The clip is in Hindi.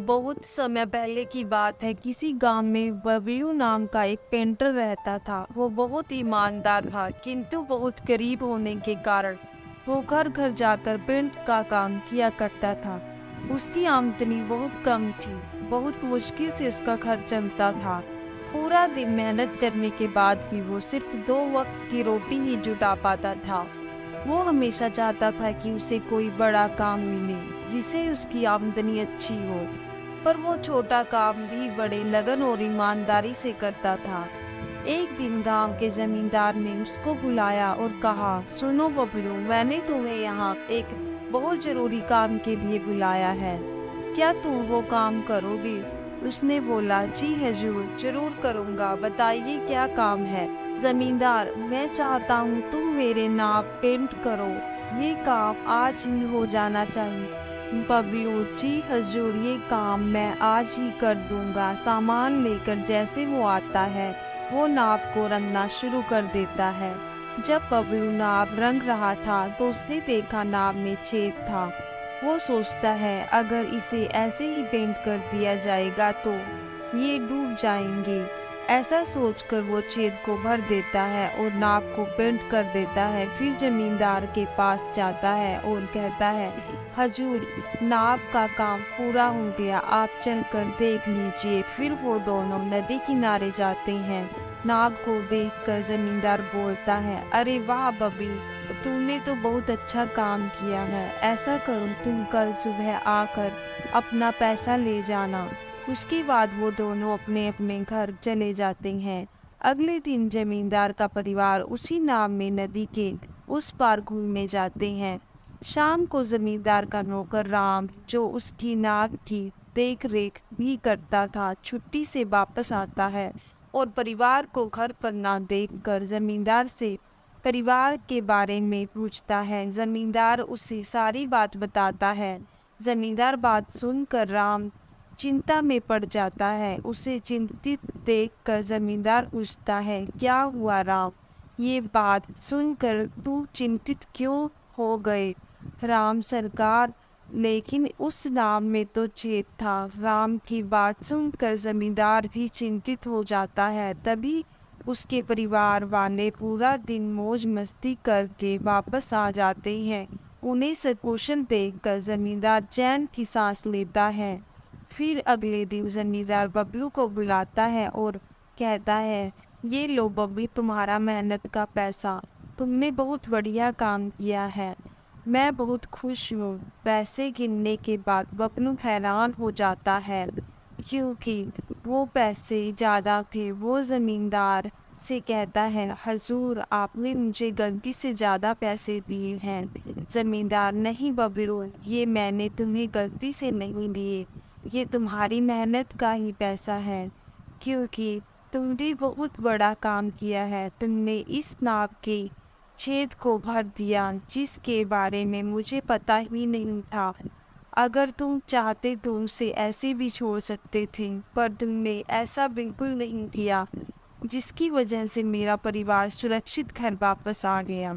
बहुत समय पहले की बात है। किसी गांव में बबलू नाम का एक पेंटर रहता था। वो बहुत ईमानदार था, किंतु बहुत गरीब होने के कारण वो घर घर जाकर पेंट का काम किया करता था। उसकी आमदनी बहुत कम थी। बहुत मुश्किल से उसका घर चलता था। पूरा दिन मेहनत करने के बाद भी वो सिर्फ 2 वक्त की रोटी ही जुटा पाता था। वो हमेशा चाहता था कि उसे कोई बड़ा काम मिले जिससे उसकी आमदनी अच्छी हो, पर वो छोटा काम भी बड़े लगन और ईमानदारी से करता था। एक दिन गांव के जमींदार ने उसको बुलाया और कहा, सुनो बबलू, मैंने तुम्हें यहाँ एक बहुत जरूरी काम के लिए बुलाया है। क्या तुम वो काम करोगे? उसने बोला, जी हजूर, जरूर करूँगा, बताइए क्या काम है। जमींदार, मैं चाहता हूँ तुम मेरे नाव पेंट करो। ये काम आज ही हो जाना चाहिए। बबलू, जी हजूर, ये काम मैं आज ही कर दूंगा। सामान लेकर जैसे वो आता है, वो नाव को रंगना शुरू कर देता है। जब बबलू नाव रंग रहा था तो उसने देखा नाव में छेद था। वो सोचता है, अगर इसे ऐसे ही पेंट कर दिया जाएगा तो ये डूब जाएंगे। ऐसा सोचकर वो छेद को भर देता है और नाव को पेंट कर देता है। फिर जमींदार के पास जाता है और कहता है, हजूर, नाव का काम पूरा हो गया, आप चलकर देख लीजिए। फिर वो दोनों नदी किनारे जाते हैं। नाव को देखकर जमींदार बोलता है, अरे वाह बबी, तुमने तो बहुत अच्छा काम किया है। ऐसा करो, तुम कल सुबह आकर अपना पैसा ले जाना। उसके बाद वो दोनों अपने अपने घर चले जाते हैं। अगले दिन जमींदार का परिवार उसी नाव में नदी के उस पार घूमने जाते हैं। शाम को जमींदार का नौकर राम, जो उसकी नाव की देख रेख भी करता था, छुट्टी से वापस आता है और परिवार को घर पर ना देखकर जमींदार से परिवार के बारे में पूछता है। जमींदार उसे सारी बात बताता है। जमींदार बात सुनकर राम चिंता में पड़ जाता है। उसे चिंतित देखकर जमींदार पूछता है, क्या हुआ राम? ये बात सुनकर तू चिंतित क्यों हो गए? राम, सरकार, लेकिन उस नाम में तो छेद था। राम की बात सुनकर जमींदार भी चिंतित हो जाता है। तभी उसके परिवार वाले पूरा दिन मौज मस्ती करके वापस आ जाते हैं। उन्हें सकुशल देखकर जमींदार चैन की सांस लेता है। फिर अगले दिन जमींदार बबलू को बुलाता है और कहता है, ये लो बबलू, तुम्हारा मेहनत का पैसा। तुमने बहुत बढ़िया काम किया है। मैं बहुत खुश हूँ। पैसे गिनने के बाद बबलू हैरान हो जाता है, क्योंकि वो पैसे ज़्यादा थे। वो ज़मींदार से कहता है, हजूर, आपने मुझे गलती से ज़्यादा पैसे दिए हैं। ज़मींदार, नहीं बबलू, ये मैंने तुम्हें गलती से नहीं दिए, ये तुम्हारी मेहनत का ही पैसा है, क्योंकि तुमने बहुत बड़ा काम किया है। तुमने इस नाव के छेद को भर दिया जिसके बारे में मुझे पता ही नहीं था। अगर तुम चाहते तो उसे ऐसे भी छोड़ सकते थे, पर तुमने ऐसा बिल्कुल नहीं किया, जिसकी वजह से मेरा परिवार सुरक्षित घर वापस आ गया।